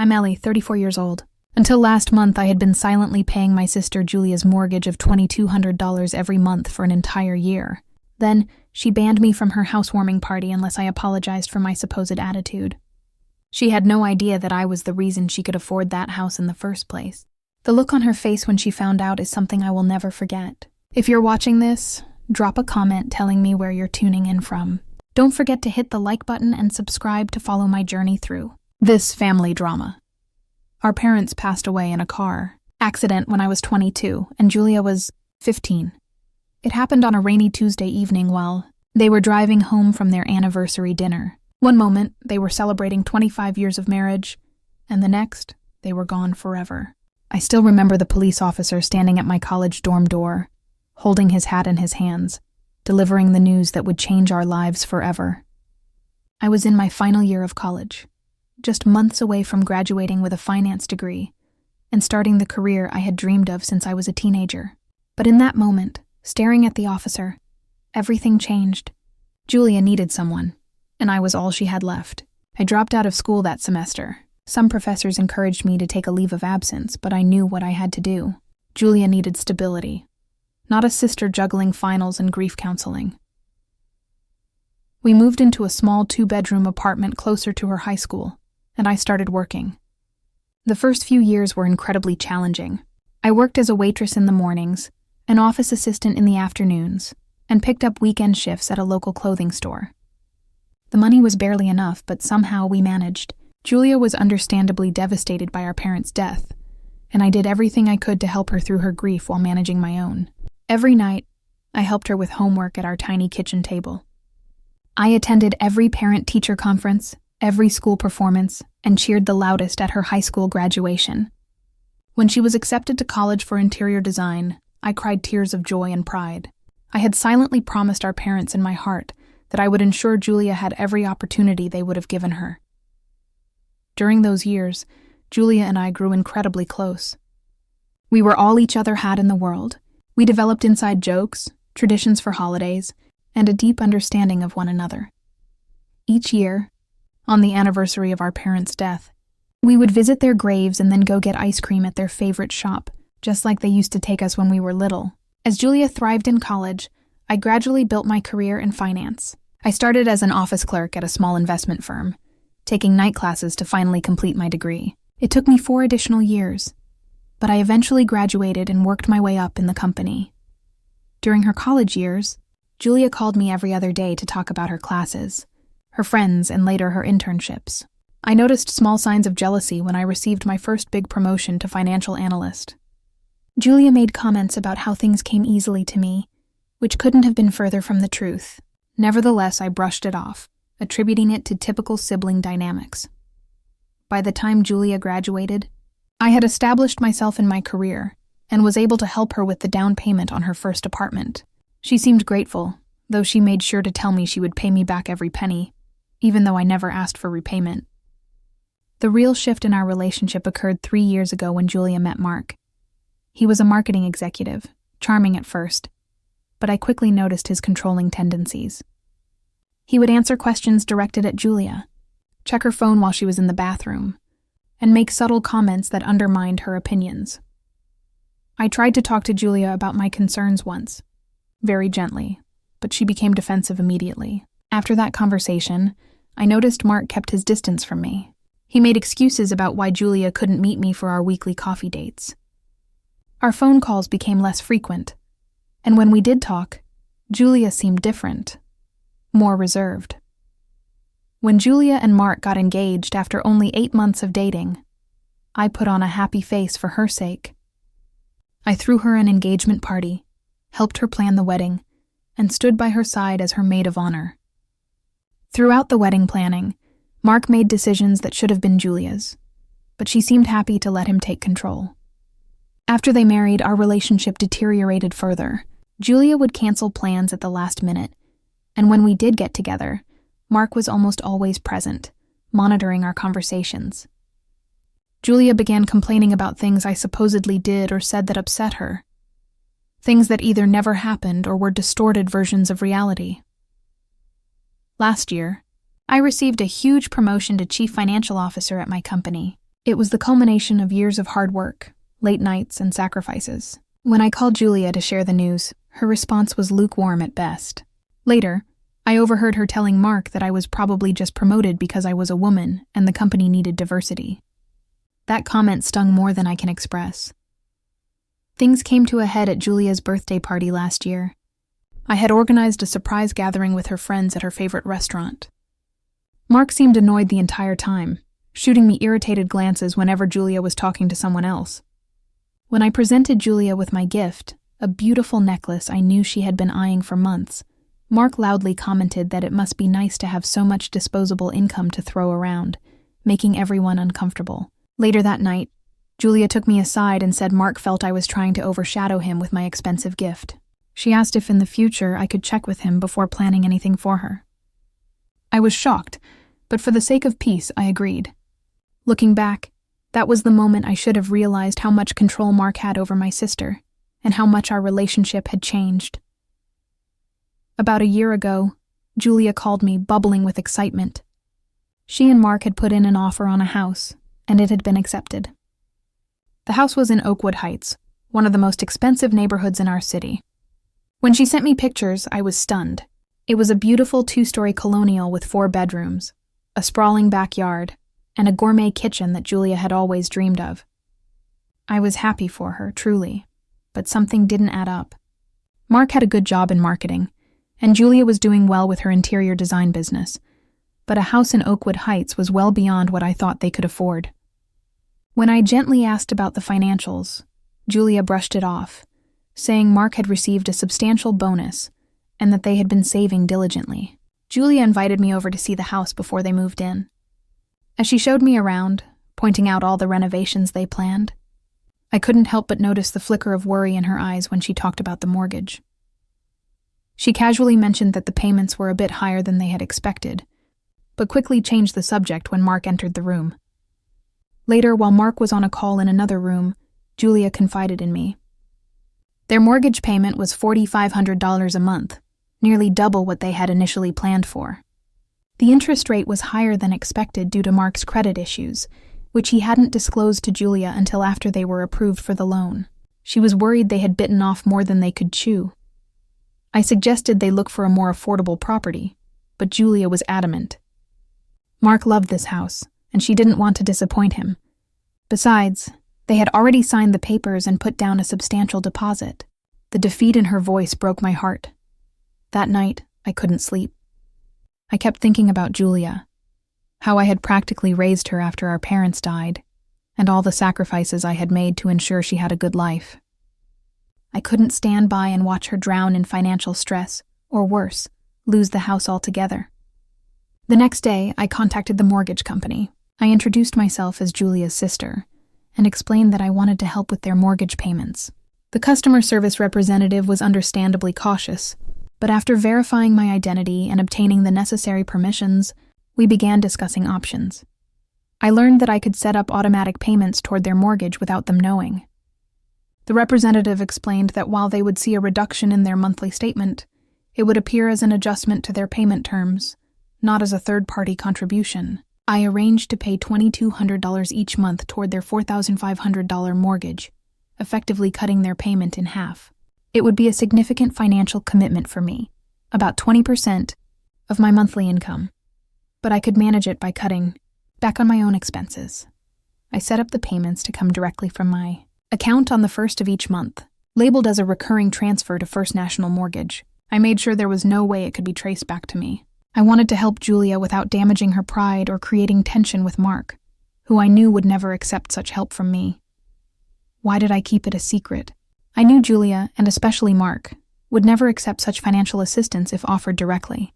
I'm Ellie, 34 years old. Until last month, I had been silently paying my sister Julia's mortgage of $2,200 every month for an entire year. Then, she banned me from her housewarming party unless I apologized for my supposed attitude. She had no idea that I was the reason she could afford that house in the first place. The look on her face when she found out is something I will never forget. If you're watching this, drop a comment telling me where you're tuning in from. Don't forget to hit the like button and subscribe to follow my journey through this family drama. Our parents passed away in a car accident when I was 22 and Julia was 15. It happened on a rainy Tuesday evening while they were driving home from their anniversary dinner. One moment, they were celebrating 25 years of marriage, and the next, they were gone forever. I still remember the police officer standing at my college dorm door, holding his hat in his hands, delivering the news that would change our lives forever. I was in my final year of college, just months away from graduating with a finance degree and starting the career I had dreamed of since I was a teenager. But in that moment, staring at the officer, everything changed. Julia needed someone, and I was all she had left. I dropped out of school that semester. Some professors encouraged me to take a leave of absence, but I knew what I had to do. Julia needed stability, not a sister juggling finals and grief counseling. We moved into a small 2-bedroom apartment closer to her high school, and I started working. The first few years were incredibly challenging. I worked as a waitress in the mornings, an office assistant in the afternoons, and picked up weekend shifts at a local clothing store. The money was barely enough, but somehow we managed. Julia was understandably devastated by our parents' death, and I did everything I could to help her through her grief while managing my own. Every night, I helped her with homework at our tiny kitchen table. I attended every parent-teacher conference, every school performance, and cheered the loudest at her high school graduation. When she was accepted to college for interior design, I cried tears of joy and pride. I had silently promised our parents in my heart that I would ensure Julia had every opportunity they would have given her. During those years, Julia and I grew incredibly close. We were all each other had in the world. We developed inside jokes, traditions for holidays, and a deep understanding of one another. Each year, on the anniversary of our parents' death, we would visit their graves and then go get ice cream at their favorite shop, just like they used to take us when we were little. As Julia thrived in college, I gradually built my career in finance. I started as an office clerk at a small investment firm, taking night classes to finally complete my degree. It took me 4 additional years, but I eventually graduated and worked my way up in the company. During her college years, Julia called me every other day to talk about her classes, her friends, and later her internships. I noticed small signs of jealousy when I received my first big promotion to financial analyst. Julia made comments about how things came easily to me, which couldn't have been further from the truth. Nevertheless, I brushed it off, attributing it to typical sibling dynamics. By the time Julia graduated, I had established myself in my career and was able to help her with the down payment on her first apartment. She seemed grateful, though she made sure to tell me she would pay me back every penny, even though I never asked for repayment. The real shift in our relationship occurred 3 years ago when Julia met Mark. He was a marketing executive, charming at first, but I quickly noticed his controlling tendencies. He would answer questions directed at Julia, check her phone while she was in the bathroom, and make subtle comments that undermined her opinions. I tried to talk to Julia about my concerns once, very gently, but she became defensive immediately. After that conversation, I noticed Mark kept his distance from me. He made excuses about why Julia couldn't meet me for our weekly coffee dates. Our phone calls became less frequent, and when we did talk, Julia seemed different, more reserved. When Julia and Mark got engaged after only 8 months of dating, I put on a happy face for her sake. I threw her an engagement party, helped her plan the wedding, and stood by her side as her maid of honor. Throughout the wedding planning, Mark made decisions that should have been Julia's, but she seemed happy to let him take control. After they married, our relationship deteriorated further. Julia would cancel plans at the last minute, and when we did get together, Mark was almost always present, monitoring our conversations. Julia began complaining about things I supposedly did or said that upset her, things that either never happened or were distorted versions of reality. Last year, I received a huge promotion to Chief Financial Officer at my company. It was the culmination of years of hard work, late nights, and sacrifices. When I called Julia to share the news, her response was lukewarm at best. Later, I overheard her telling Mark that I was probably just promoted because I was a woman and the company needed diversity. That comment stung more than I can express. Things came to a head at Julia's birthday party last year. I had organized a surprise gathering with her friends at her favorite restaurant. Mark seemed annoyed the entire time, shooting me irritated glances whenever Julia was talking to someone else. When I presented Julia with my gift, a beautiful necklace I knew she had been eyeing for months, Mark loudly commented that it must be nice to have so much disposable income to throw around, making everyone uncomfortable. Later that night, Julia took me aside and said Mark felt I was trying to overshadow him with my expensive gift. She asked if in the future I could check with him before planning anything for her. I was shocked, but for the sake of peace, I agreed. Looking back, that was the moment I should have realized how much control Mark had over my sister, and how much our relationship had changed. About a year ago, Julia called me, bubbling with excitement. She and Mark had put in an offer on a house, and it had been accepted. The house was in Oakwood Heights, one of the most expensive neighborhoods in our city. When she sent me pictures, I was stunned. It was a beautiful 2-story colonial with 4 bedrooms, a sprawling backyard, and a gourmet kitchen that Julia had always dreamed of. I was happy for her, truly, but something didn't add up. Mark had a good job in marketing, and Julia was doing well with her interior design business, but a house in Oakwood Heights was well beyond what I thought they could afford. When I gently asked about the financials, Julia brushed it off, saying Mark had received a substantial bonus and that they had been saving diligently. Julia invited me over to see the house before they moved in. As she showed me around, pointing out all the renovations they planned, I couldn't help but notice the flicker of worry in her eyes when she talked about the mortgage. She casually mentioned that the payments were a bit higher than they had expected, but quickly changed the subject when Mark entered the room. Later, while Mark was on a call in another room, Julia confided in me. Their mortgage payment was $4,500 a month, nearly double what they had initially planned for. The interest rate was higher than expected due to Mark's credit issues, which he hadn't disclosed to Julia until after they were approved for the loan. She was worried they had bitten off more than they could chew. I suggested they look for a more affordable property, but Julia was adamant. Mark loved this house, and she didn't want to disappoint him. Besides, they had already signed the papers and put down a substantial deposit. The defeat in her voice broke my heart. That night, I couldn't sleep. I kept thinking about Julia, how I had practically raised her after our parents died, and all the sacrifices I had made to ensure she had a good life. I couldn't stand by and watch her drown in financial stress, or worse, lose the house altogether. The next day, I contacted the mortgage company. I introduced myself as Julia's sister and explained that I wanted to help with their mortgage payments. The customer service representative was understandably cautious, but after verifying my identity and obtaining the necessary permissions, we began discussing options. I learned that I could set up automatic payments toward their mortgage without them knowing. The representative explained that while they would see a reduction in their monthly statement, it would appear as an adjustment to their payment terms, not as a third-party contribution. I arranged to pay $2,200 each month toward their $4,500 mortgage, effectively cutting their payment in half. It would be a significant financial commitment for me, about 20% of my monthly income, but I could manage it by cutting back on my own expenses. I set up the payments to come directly from my account on the 1st of each month, labeled as a recurring transfer to First National Mortgage. I made sure there was no way it could be traced back to me. I wanted to help Julia without damaging her pride or creating tension with Mark, who I knew would never accept such help from me. Why did I keep it a secret? I knew Julia, and especially Mark, would never accept such financial assistance if offered directly.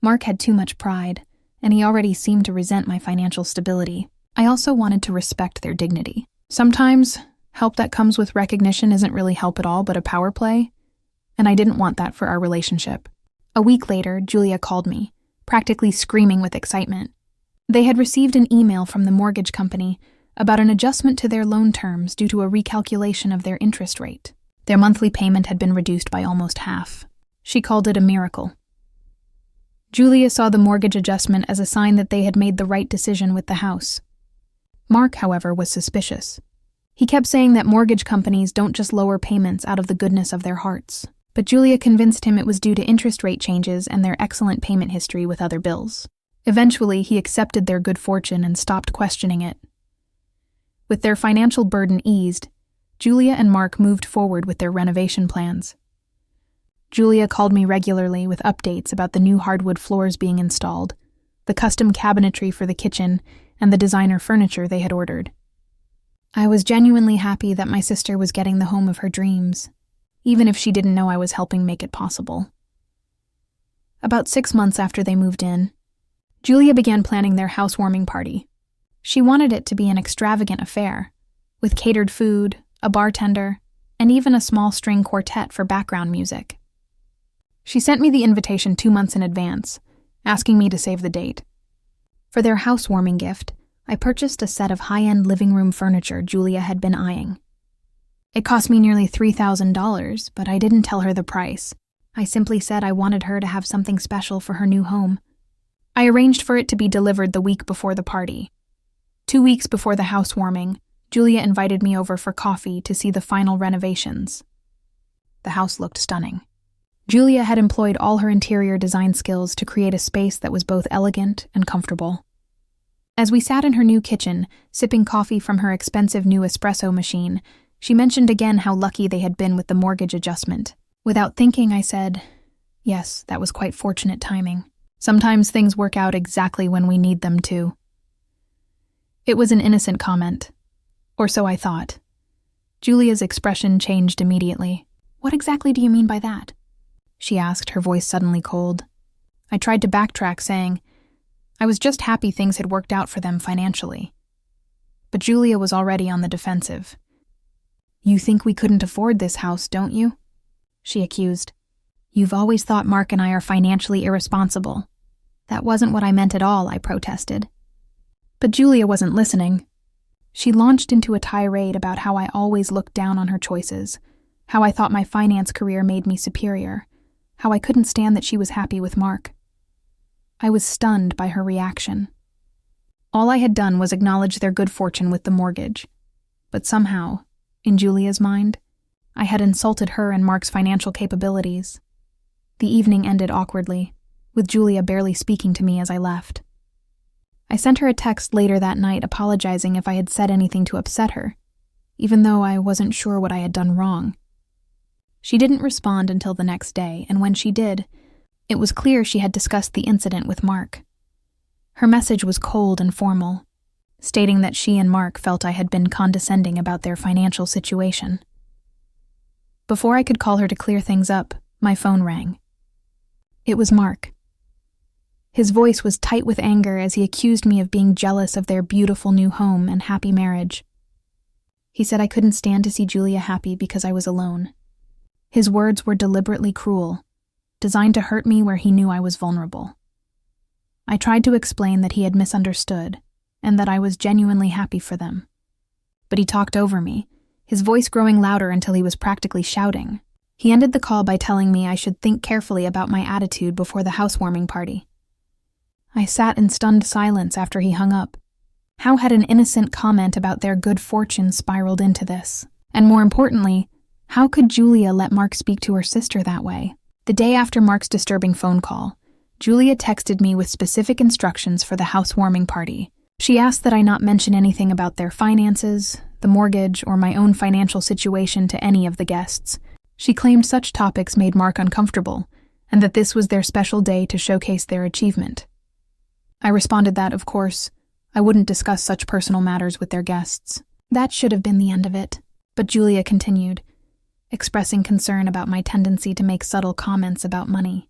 Mark had too much pride, and he already seemed to resent my financial stability. I also wanted to respect their dignity. Sometimes, help that comes with recognition isn't really help at all but a power play, and I didn't want that for our relationship. A week later, Julia called me, practically screaming with excitement. They had received an email from the mortgage company about an adjustment to their loan terms due to a recalculation of their interest rate. Their monthly payment had been reduced by almost half. She called it a miracle. Julia saw the mortgage adjustment as a sign that they had made the right decision with the house. Mark, however, was suspicious. He kept saying that mortgage companies don't just lower payments out of the goodness of their hearts. But Julia convinced him it was due to interest rate changes and their excellent payment history with other bills. Eventually, he accepted their good fortune and stopped questioning it. With their financial burden eased, Julia and Mark moved forward with their renovation plans. Julia called me regularly with updates about the new hardwood floors being installed, the custom cabinetry for the kitchen, and the designer furniture they had ordered. I was genuinely happy that my sister was getting the home of her dreams, even if she didn't know I was helping make it possible. About 6 months after they moved in, Julia began planning their housewarming party. She wanted it to be an extravagant affair, with catered food, a bartender, and even a small string quartet for background music. She sent me the invitation 2 months in advance, asking me to save the date. For their housewarming gift, I purchased a set of high-end living room furniture Julia had been eyeing. It cost me nearly $3,000, but I didn't tell her the price. I simply said I wanted her to have something special for her new home. I arranged for it to be delivered the week before the party. 2 weeks before the housewarming, Julia invited me over for coffee to see the final renovations. The house looked stunning. Julia had employed all her interior design skills to create a space that was both elegant and comfortable. As we sat in her new kitchen, sipping coffee from her expensive new espresso machine, she mentioned again how lucky they had been with the mortgage adjustment. Without thinking, I said, "Yes, that was quite fortunate timing. Sometimes things work out exactly when we need them to." It was an innocent comment, or so I thought. Julia's expression changed immediately. "What exactly do you mean by that?" she asked, her voice suddenly cold. I tried to backtrack, saying, I was just happy things had worked out for them financially. But Julia was already on the defensive. "You think we couldn't afford this house, don't you?" she accused. "You've always thought Mark and I are financially irresponsible." "That wasn't what I meant at all," I protested. But Julia wasn't listening. She launched into a tirade about how I always looked down on her choices, how I thought my finance career made me superior, how I couldn't stand that she was happy with Mark. I was stunned by her reaction. All I had done was acknowledge their good fortune with the mortgage. But somehow, in Julia's mind, I had insulted her and Mark's financial capabilities. The evening ended awkwardly, with Julia barely speaking to me as I left. I sent her a text later that night apologizing if I had said anything to upset her, even though I wasn't sure what I had done wrong. She didn't respond until the next day, and when she did, it was clear she had discussed the incident with Mark. Her message was cold and formal, stating that she and Mark felt I had been condescending about their financial situation. Before I could call her to clear things up, my phone rang. It was Mark. His voice was tight with anger as he accused me of being jealous of their beautiful new home and happy marriage. He said I couldn't stand to see Julia happy because I was alone. His words were deliberately cruel, designed to hurt me where he knew I was vulnerable. I tried to explain that he had misunderstood and that I was genuinely happy for them. But he talked over me, his voice growing louder until he was practically shouting. He ended the call by telling me I should think carefully about my attitude before the housewarming party. I sat in stunned silence after he hung up. How had an innocent comment about their good fortune spiraled into this? And more importantly, how could Julia let Mark speak to her sister that way? The day after Mark's disturbing phone call, Julia texted me with specific instructions for the housewarming party. She asked that I not mention anything about their finances, the mortgage, or my own financial situation to any of the guests. She claimed such topics made Mark uncomfortable, and that this was their special day to showcase their achievement. I responded that, of course, I wouldn't discuss such personal matters with their guests. That should have been the end of it. But Julia continued, expressing concern about my tendency to make subtle comments about money.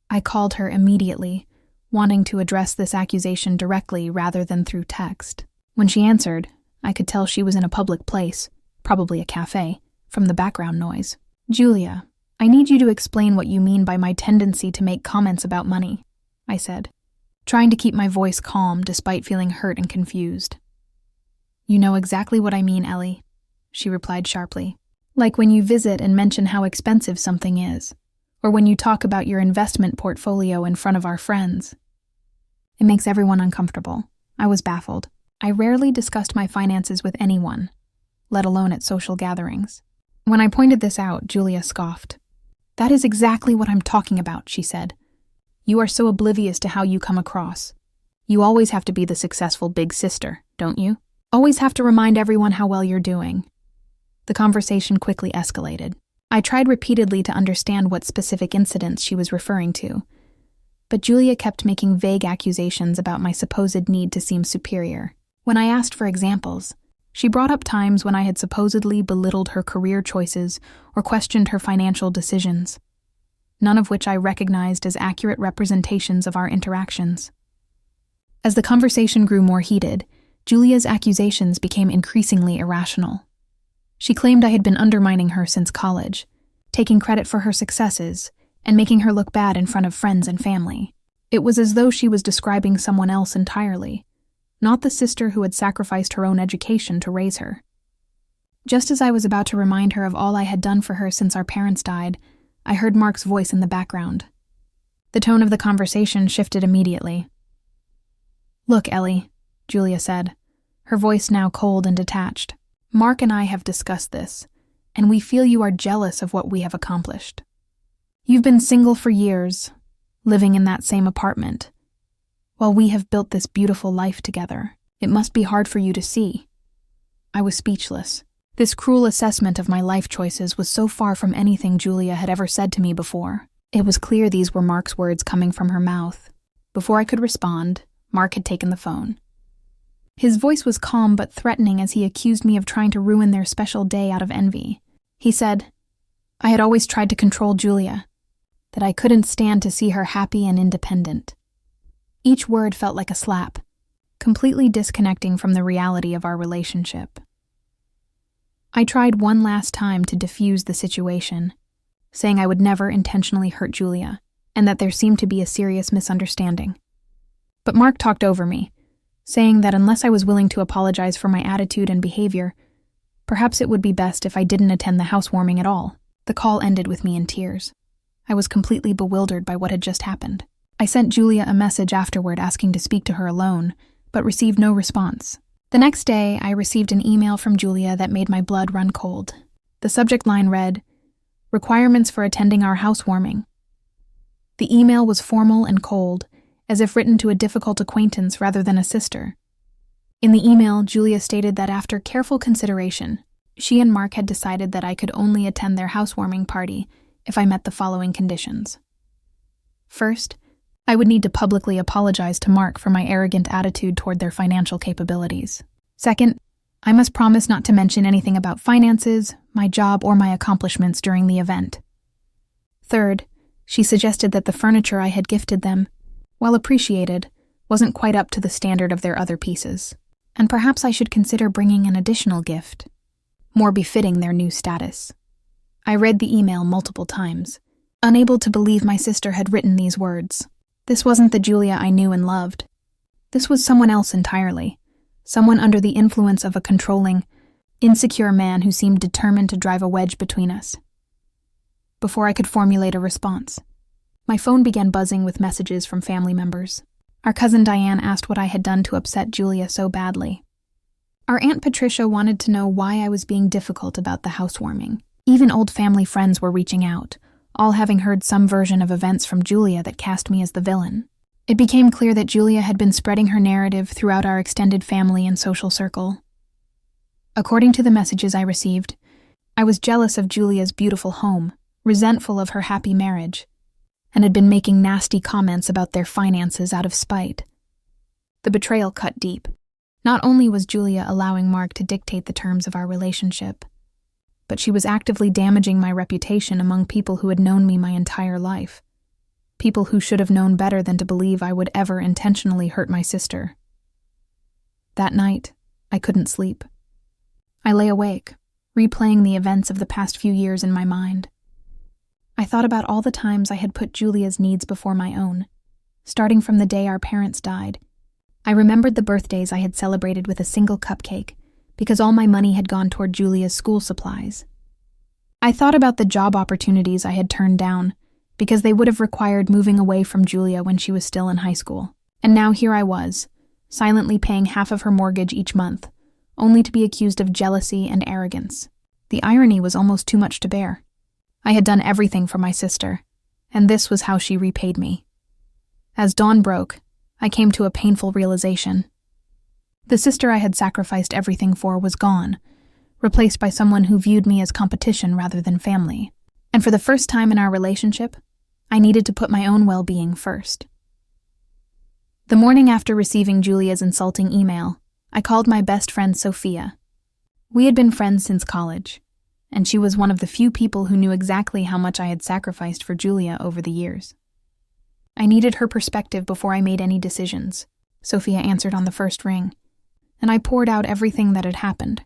I called her immediately, wanting to address this accusation directly rather than through text. When she answered, I could tell she was in a public place, probably a cafe, from the background noise. "Julia, I need you to explain what you mean by my tendency to make comments about money," I said, trying to keep my voice calm despite feeling hurt and confused. "You know exactly what I mean, Ellie," she replied sharply. "Like when you visit and mention how expensive something is, or when you talk about your investment portfolio in front of our friends." It makes everyone uncomfortable. I was baffled. I rarely discussed my finances with anyone, let alone at social gatherings. When I pointed this out, Julia scoffed. "That is exactly what I'm talking about," she said. "You are so oblivious to how you come across. You always have to be the successful big sister, don't you? Always have to remind everyone how well you're doing." The conversation quickly escalated. I tried repeatedly to understand what specific incidents she was referring to, but Julia kept making vague accusations about my supposed need to seem superior. When I asked for examples, she brought up times when I had supposedly belittled her career choices or questioned her financial decisions, none of which I recognized as accurate representations of our interactions. As the conversation grew more heated, Julia's accusations became increasingly irrational. She claimed I had been undermining her since college, taking credit for her successes, and making her look bad in front of friends and family. It was as though she was describing someone else entirely, not the sister who had sacrificed her own education to raise her. Just as I was about to remind her of all I had done for her since our parents died, I heard Mark's voice in the background. The tone of the conversation shifted immediately. "Look, Ellie," Julia said, her voice now cold and detached. "Mark and I have discussed this, and we feel you are jealous of what we have accomplished. You've been single for years, living in that same apartment, while we have built this beautiful life together. It must be hard for you to see." I was speechless. This cruel assessment of my life choices was so far from anything Julia had ever said to me before. It was clear these were Mark's words coming from her mouth. Before I could respond, Mark had taken the phone. His voice was calm but threatening as he accused me of trying to ruin their special day out of envy. He said, "I had always tried to control Julia, that I couldn't stand to see her happy and independent." Each word felt like a slap, completely disconnecting from the reality of our relationship. I tried one last time to diffuse the situation, saying I would never intentionally hurt Julia, and that there seemed to be a serious misunderstanding. But Mark talked over me, saying that unless I was willing to apologize for my attitude and behavior, perhaps it would be best if I didn't attend the housewarming at all. The call ended with me in tears. I was completely bewildered by what had just happened. I sent Julia a message afterward asking to speak to her alone, but received no response. The next day, I received an email from Julia that made my blood run cold. The subject line read, "Requirements for attending our housewarming." The email was formal and cold, as if written to a difficult acquaintance rather than a sister. In the email, Julia stated that after careful consideration, she and Mark had decided that I could only attend their housewarming party if I met the following conditions. First, I would need to publicly apologize to Mark for my arrogant attitude toward their financial capabilities. Second, I must promise not to mention anything about finances, my job, or my accomplishments during the event. Third, she suggested that the furniture I had gifted them, while appreciated, wasn't quite up to the standard of their other pieces, and perhaps I should consider bringing an additional gift, more befitting their new status. I read the email multiple times, unable to believe my sister had written these words. This wasn't the Julia I knew and loved. This was someone else entirely, someone under the influence of a controlling, insecure man who seemed determined to drive a wedge between us. Before I could formulate a response, my phone began buzzing with messages from family members. Our cousin Diane asked what I had done to upset Julia so badly. Our Aunt Patricia wanted to know why I was being difficult about the housewarming. Even old family friends were reaching out, all having heard some version of events from Julia that cast me as the villain. It became clear that Julia had been spreading her narrative throughout our extended family and social circle. According to the messages I received, I was jealous of Julia's beautiful home, resentful of her happy marriage, and had been making nasty comments about their finances out of spite. The betrayal cut deep. Not only was Julia allowing Mark to dictate the terms of our relationship, but she was actively damaging my reputation among people who had known me my entire life. People who should have known better than to believe I would ever intentionally hurt my sister. That night, I couldn't sleep. I lay awake, replaying the events of the past few years in my mind. I thought about all the times I had put Julia's needs before my own, starting from the day our parents died. I remembered the birthdays I had celebrated with a single cupcake, because all my money had gone toward Julia's school supplies. I thought about the job opportunities I had turned down, because they would have required moving away from Julia when she was still in high school. And now here I was, silently paying half of her mortgage each month, only to be accused of jealousy and arrogance. The irony was almost too much to bear. I had done everything for my sister, and this was how she repaid me. As dawn broke, I came to a painful realization. The sister I had sacrificed everything for was gone, replaced by someone who viewed me as competition rather than family. And for the first time in our relationship, I needed to put my own well-being first. The morning after receiving Julia's insulting email, I called my best friend Sophia. We had been friends since college, and she was one of the few people who knew exactly how much I had sacrificed for Julia over the years. I needed her perspective before I made any decisions. Sophia answered on the first ring, and I poured out everything that had happened,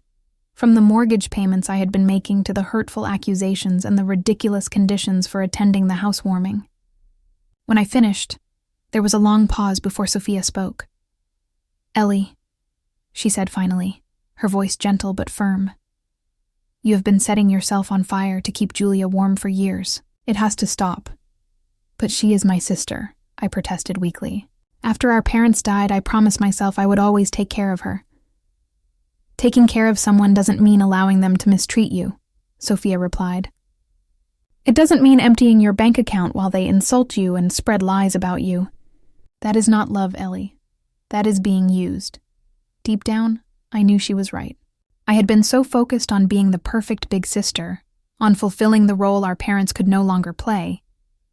from the mortgage payments I had been making to the hurtful accusations and the ridiculous conditions for attending the housewarming. When I finished, there was a long pause before Sophia spoke. "Ellie," she said finally, her voice gentle but firm. "You have been setting yourself on fire to keep Julia warm for years. It has to stop." "But she is my sister," I protested weakly. "After our parents died, I promised myself I would always take care of her." "Taking care of someone doesn't mean allowing them to mistreat you," Sophia replied. "It doesn't mean emptying your bank account while they insult you and spread lies about you. That is not love, Ellie. That is being used." Deep down, I knew she was right. I had been so focused on being the perfect big sister, on fulfilling the role our parents could no longer play,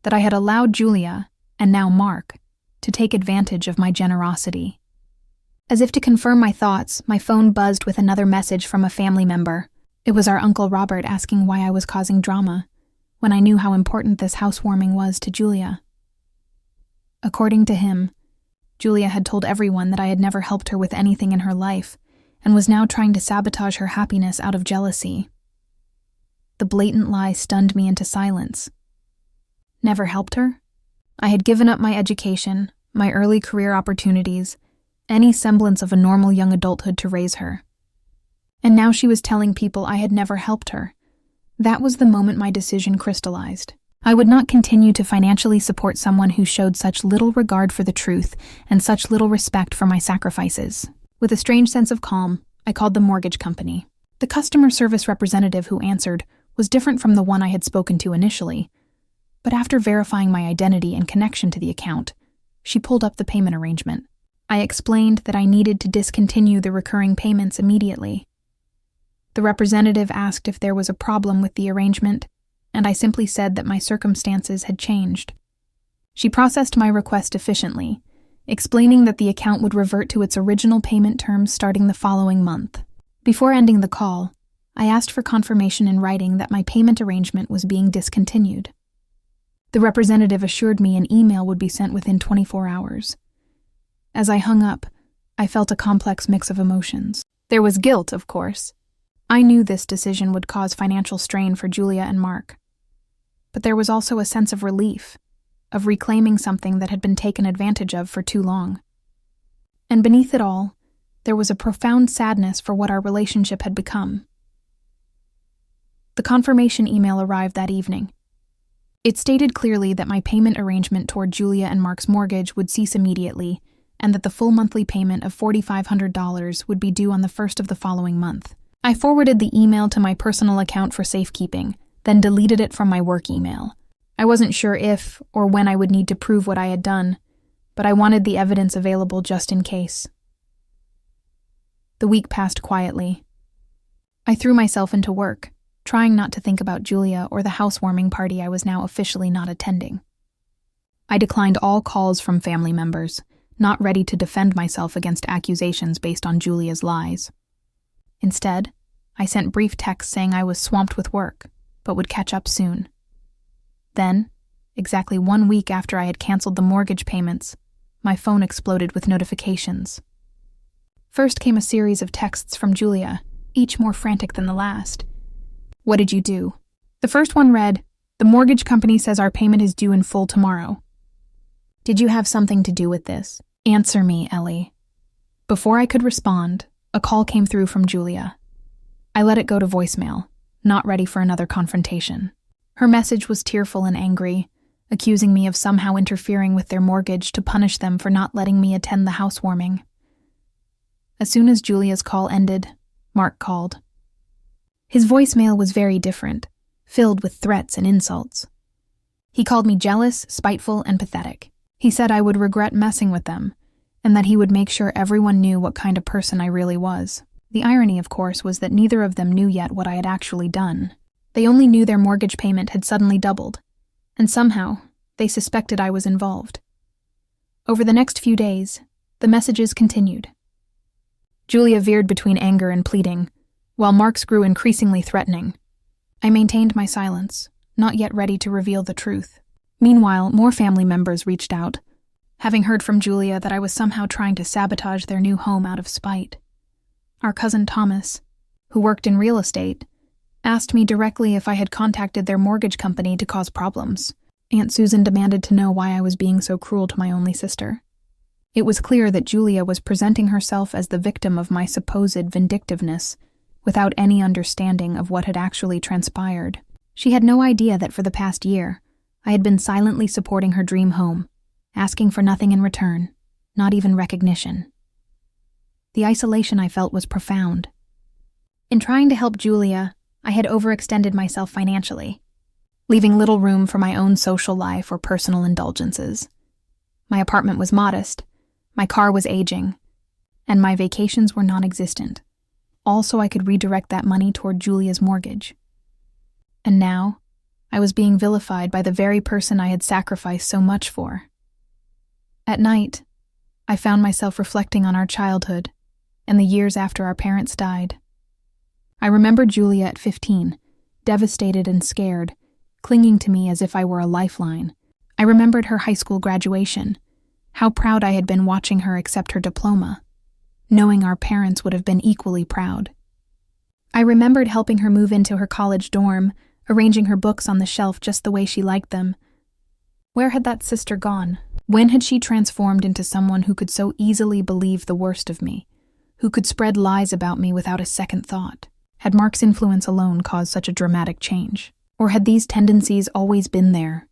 that I had allowed Julia, and now Mark, to take advantage of my generosity. As if to confirm my thoughts, my phone buzzed with another message from a family member. It was our Uncle Robert asking why I was causing drama, when I knew how important this housewarming was to Julia. According to him, Julia had told everyone that I had never helped her with anything in her life, and was now trying to sabotage her happiness out of jealousy. The blatant lie stunned me into silence. Never helped her? I had given up my education, my early career opportunities, any semblance of a normal young adulthood to raise her. And now she was telling people I had never helped her. That was the moment my decision crystallized. I would not continue to financially support someone who showed such little regard for the truth and such little respect for my sacrifices. With a strange sense of calm, I called the mortgage company. The customer service representative who answered was different from the one I had spoken to initially, but after verifying my identity and connection to the account, she pulled up the payment arrangement. I explained that I needed to discontinue the recurring payments immediately. The representative asked if there was a problem with the arrangement, and I simply said that my circumstances had changed. She processed my request efficiently, explaining that the account would revert to its original payment terms starting the following month. Before ending the call, I asked for confirmation in writing that my payment arrangement was being discontinued. The representative assured me an email would be sent within 24 hours. As I hung up, I felt a complex mix of emotions. There was guilt, of course. I knew this decision would cause financial strain for Julia and Mark. But there was also a sense of relief, of reclaiming something that had been taken advantage of for too long. And beneath it all, there was a profound sadness for what our relationship had become. The confirmation email arrived that evening. It stated clearly that my payment arrangement toward Julia and Mark's mortgage would cease immediately, and that the full monthly payment of $4,500 would be due on the first of the following month. I forwarded the email to my personal account for safekeeping, then deleted it from my work email. I wasn't sure if or when I would need to prove what I had done, but I wanted the evidence available just in case. The week passed quietly. I threw myself into work, trying not to think about Julia or the housewarming party I was now officially not attending. I declined all calls from family members, not ready to defend myself against accusations based on Julia's lies. Instead, I sent brief texts saying I was swamped with work, but would catch up soon. Then, exactly 1 week after I had canceled the mortgage payments, my phone exploded with notifications. First came a series of texts from Julia, each more frantic than the last. "What did you do?" The first one read, "The mortgage company says our payment is due in full tomorrow. Did you have something to do with this? Answer me, Ellie." Before I could respond, a call came through from Julia. I let it go to voicemail, not ready for another confrontation. Her message was tearful and angry, accusing me of somehow interfering with their mortgage to punish them for not letting me attend the housewarming. As soon as Julia's call ended, Mark called. His voicemail was very different, filled with threats and insults. He called me jealous, spiteful, and pathetic. He said I would regret messing with them, and that he would make sure everyone knew what kind of person I really was. The irony, of course, was that neither of them knew yet what I had actually done. They only knew their mortgage payment had suddenly doubled, and somehow they suspected I was involved. Over the next few days, the messages continued. Julia veered between anger and pleading, while Mark's grew increasingly threatening. I maintained my silence, not yet ready to reveal the truth. Meanwhile, more family members reached out, having heard from Julia that I was somehow trying to sabotage their new home out of spite. Our cousin Thomas, who worked in real estate, asked me directly if I had contacted their mortgage company to cause problems. Aunt Susan demanded to know why I was being so cruel to my only sister. It was clear that Julia was presenting herself as the victim of my supposed vindictiveness, without any understanding of what had actually transpired. She had no idea that for the past year, I had been silently supporting her dream home, asking for nothing in return, not even recognition. The isolation I felt was profound. In trying to help Julia, I had overextended myself financially, leaving little room for my own social life or personal indulgences. My apartment was modest, my car was aging, and my vacations were non-existent, all so I could redirect that money toward Julia's mortgage. And now, I was being vilified by the very person I had sacrificed so much for. At night, I found myself reflecting on our childhood and the years after our parents died. I remembered Julia at 15, devastated and scared, clinging to me as if I were a lifeline. I remembered her high school graduation, how proud I had been watching her accept her diploma, knowing our parents would have been equally proud. I remembered helping her move into her college dorm, arranging her books on the shelf just the way she liked them. Where had that sister gone? When had she transformed into someone who could so easily believe the worst of me, who could spread lies about me without a second thought? Had Mark's influence alone caused such a dramatic change? Or had these tendencies always been there,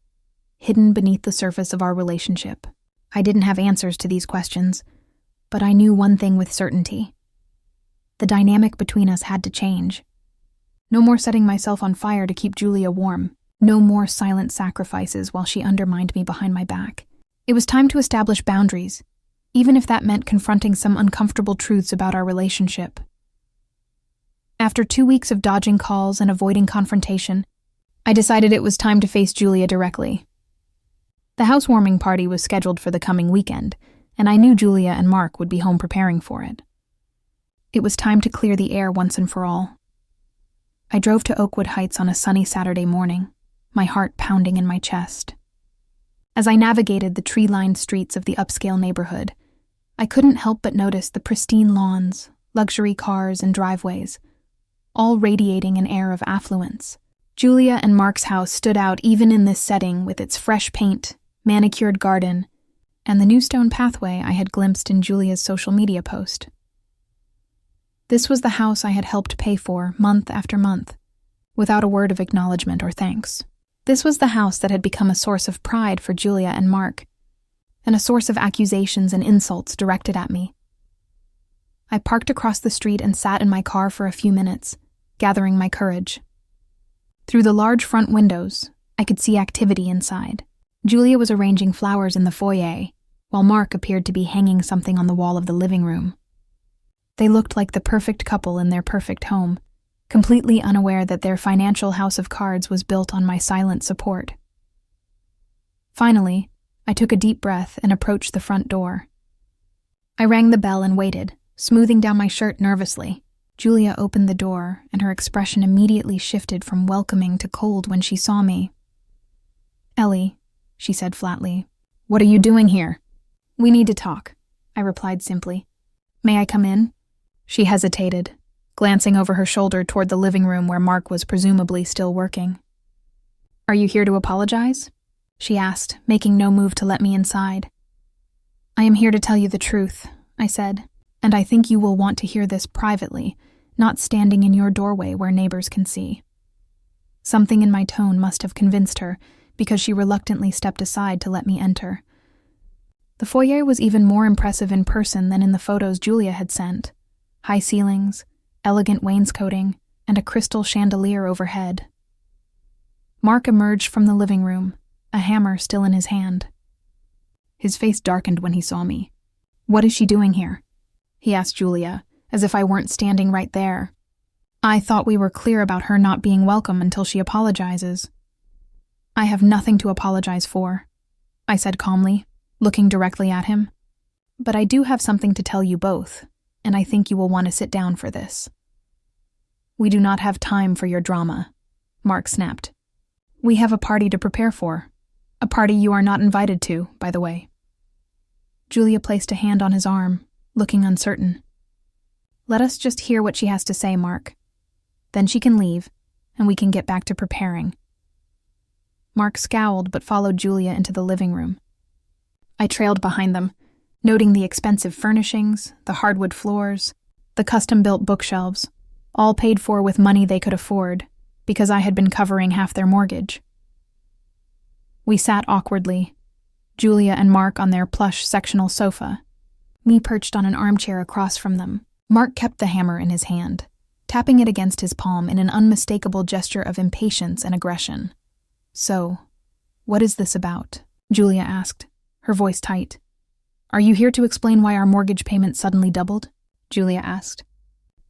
hidden beneath the surface of our relationship? I didn't have answers to these questions, but I knew one thing with certainty. The dynamic between us had to change. No more setting myself on fire to keep Julia warm. No more silent sacrifices while she undermined me behind my back. It was time to establish boundaries, even if that meant confronting some uncomfortable truths about our relationship. After 2 weeks of dodging calls and avoiding confrontation, I decided it was time to face Julia directly. The housewarming party was scheduled for the coming weekend, and I knew Julia and Mark would be home preparing for it. It was time to clear the air once and for all. I drove to Oakwood Heights on a sunny Saturday morning, my heart pounding in my chest. As I navigated the tree-lined streets of the upscale neighborhood, I couldn't help but notice the pristine lawns, luxury cars, and driveways, all radiating an air of affluence. Julia and Mark's house stood out even in this setting with its fresh paint, manicured garden, and the new stone pathway I had glimpsed in Julia's social media post. This was the house I had helped pay for month after month, without a word of acknowledgement or thanks. This was the house that had become a source of pride for Julia and Mark, and a source of accusations and insults directed at me. I parked across the street and sat in my car for a few minutes, gathering my courage. Through the large front windows, I could see activity inside. Julia was arranging flowers in the foyer, while Mark appeared to be hanging something on the wall of the living room. They looked like the perfect couple in their perfect home, completely unaware that their financial house of cards was built on my silent support. Finally, I took a deep breath and approached the front door. I rang the bell and waited, smoothing down my shirt nervously. Julia opened the door, and her expression immediately shifted from welcoming to cold when she saw me. "Ellie," she said flatly, "what are you doing here?" "We need to talk," I replied simply. "May I come in?" She hesitated, glancing over her shoulder toward the living room where Mark was presumably still working. "Are you here to apologize?" she asked, making no move to let me inside. "I am here to tell you the truth," I said, "and I think you will want to hear this privately, not standing in your doorway where neighbors can see." Something in my tone must have convinced her, because she reluctantly stepped aside to let me enter. The foyer was even more impressive in person than in the photos Julia had sent. High ceilings, elegant wainscoting, and a crystal chandelier overhead. Mark emerged from the living room, a hammer still in his hand. His face darkened when he saw me. "What is she doing here?" he asked Julia, as if I weren't standing right there. "I thought we were clear about her not being welcome until she apologizes." "I have nothing to apologize for," I said calmly, looking directly at him. "But I do have something to tell you both, and I think you will want to sit down for this." "We do not have time for your drama," Mark snapped. "We have a party to prepare for. A party you are not invited to, by the way." Julia placed a hand on his arm, looking uncertain. "Let us just hear what she has to say, Mark. Then she can leave, and we can get back to preparing." Mark scowled but followed Julia into the living room. I trailed behind them, noting the expensive furnishings, the hardwood floors, the custom-built bookshelves, all paid for with money they could afford, because I had been covering half their mortgage. We sat awkwardly, Julia and Mark on their plush sectional sofa, me perched on an armchair across from them. Mark kept the hammer in his hand, tapping it against his palm in an unmistakable gesture of impatience and aggression. "So, what is this about?" Julia asked, her voice tight. "Are you here to explain why our mortgage payment suddenly doubled?" Julia asked.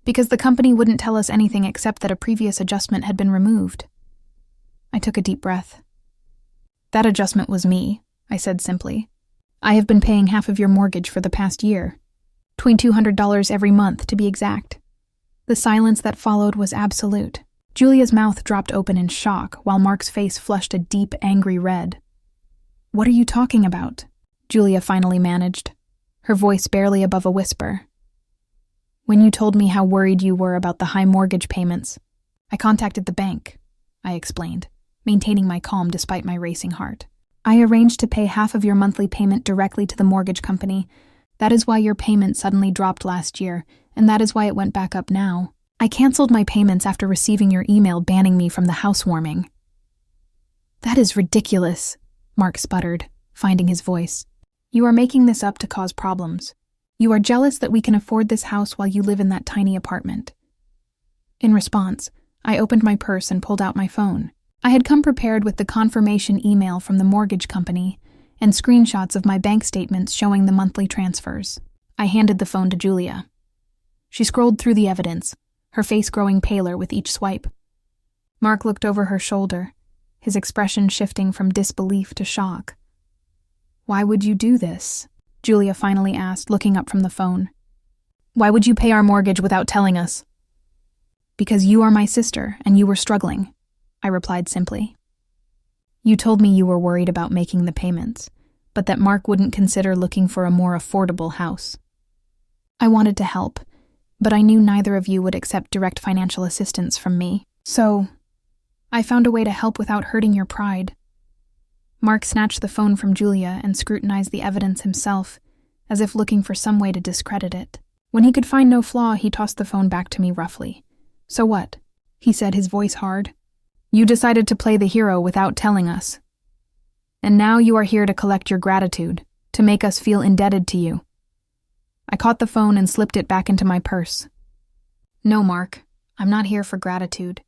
"Because the company wouldn't tell us anything except that a previous adjustment had been removed." I took a deep breath. "That adjustment was me," I said simply. "I have been paying half of your mortgage for the past year. $2,200 every month, to be exact." The silence that followed was absolute. Julia's mouth dropped open in shock, while Mark's face flushed a deep, angry red. "What are you talking about?" Julia finally managed, her voice barely above a whisper. "When you told me how worried you were about the high mortgage payments, I contacted the bank," I explained, maintaining my calm despite my racing heart. "I arranged to pay half of your monthly payment directly to the mortgage company. That is why your payment suddenly dropped last year, and that is why it went back up now. I canceled my payments after receiving your email banning me from the housewarming." "That is ridiculous," Mark sputtered, finding his voice. "You are making this up to cause problems. You are jealous that we can afford this house while you live in that tiny apartment." In response, I opened my purse and pulled out my phone. I had come prepared with the confirmation email from the mortgage company and screenshots of my bank statements showing the monthly transfers. I handed the phone to Julia. She scrolled through the evidence, her face growing paler with each swipe. Mark looked over her shoulder, his expression shifting from disbelief to shock. "Why would you do this?" Julia finally asked, looking up from the phone. "Why would you pay our mortgage without telling us?" "Because you are my sister and you were struggling," I replied simply. "You told me you were worried about making the payments, but that Mark wouldn't consider looking for a more affordable house. I wanted to help, but I knew neither of you would accept direct financial assistance from me. So, I found a way to help without hurting your pride." Mark snatched the phone from Julia and scrutinized the evidence himself, as if looking for some way to discredit it. When he could find no flaw, he tossed the phone back to me roughly. "So what?" he said, his voice hard. "You decided to play the hero without telling us. And now you are here to collect your gratitude, to make us feel indebted to you." I caught the phone and slipped it back into my purse. "No, Mark, I'm not here for gratitude.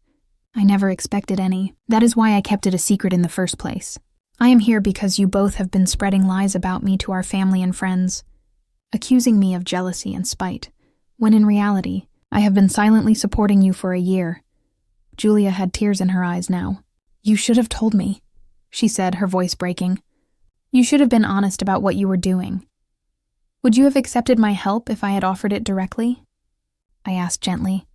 I never expected any. That is why I kept it a secret in the first place. I am here because you both have been spreading lies about me to our family and friends, accusing me of jealousy and spite, when in reality, I have been silently supporting you for a year." Julia had tears in her eyes now. "You should have told me," she said, her voice breaking. "You should have been honest about what you were doing. Would you have accepted my help if I had offered it directly?" I asked gently.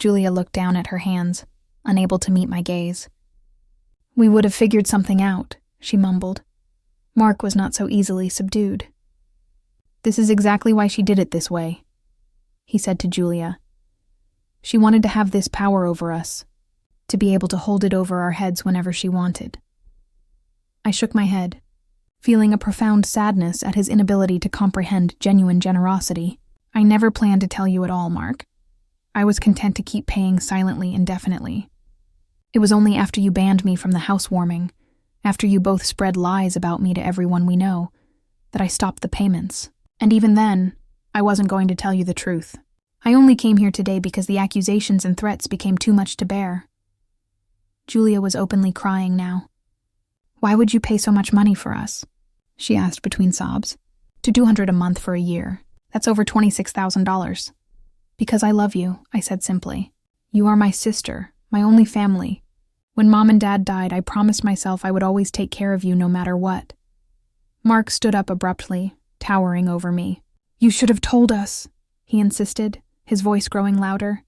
Julia looked down at her hands, unable to meet my gaze. "We would have figured something out," she mumbled. Mark was not so easily subdued. "This is exactly why she did it this way," he said to Julia. "She wanted to have this power over us, to be able to hold it over our heads whenever she wanted." I shook my head, feeling a profound sadness at his inability to comprehend genuine generosity. "I never planned to tell you at all, Mark. I was content to keep paying silently indefinitely. It was only after you banned me from the housewarming, after you both spread lies about me to everyone we know, that I stopped the payments. And even then, I wasn't going to tell you the truth. I only came here today because the accusations and threats became too much to bear. Julia was openly crying now. Why would you pay so much money for us? She asked between sobs. $200 a month for a year. That's over $26,000. Because I love you, I said simply. You are my sister, my only family. When Mom and Dad died, I promised myself I would always take care of you no matter what. Mark stood up abruptly, towering over me. You should have told us, he insisted, his voice growing louder.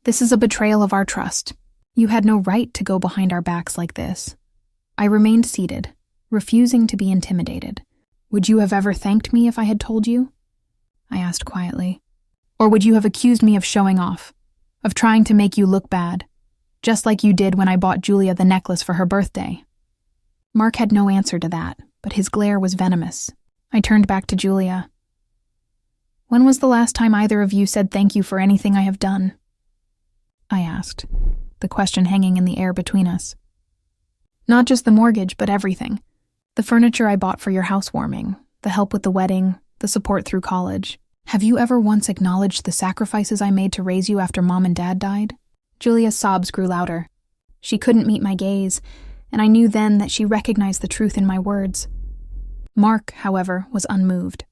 This is a betrayal of our trust. You had no right to go behind our backs like this. I remained seated, refusing to be intimidated. Would you have ever thanked me if I had told you? I asked quietly. Or would you have accused me of showing off, of trying to make you look bad, just like you did when I bought Julia the necklace for her birthday? Mark had no answer to that, but his glare was venomous. I turned back to Julia. When was the last time either of you said thank you for anything I have done? I asked, the question hanging in the air between us. Not just the mortgage, but everything. The furniture I bought for your housewarming, the help with the wedding, the support through college. Have you ever once acknowledged the sacrifices I made to raise you after Mom and Dad died? Julia's sobs grew louder. She couldn't meet my gaze, and I knew then that she recognized the truth in my words. Mark, however, was unmoved.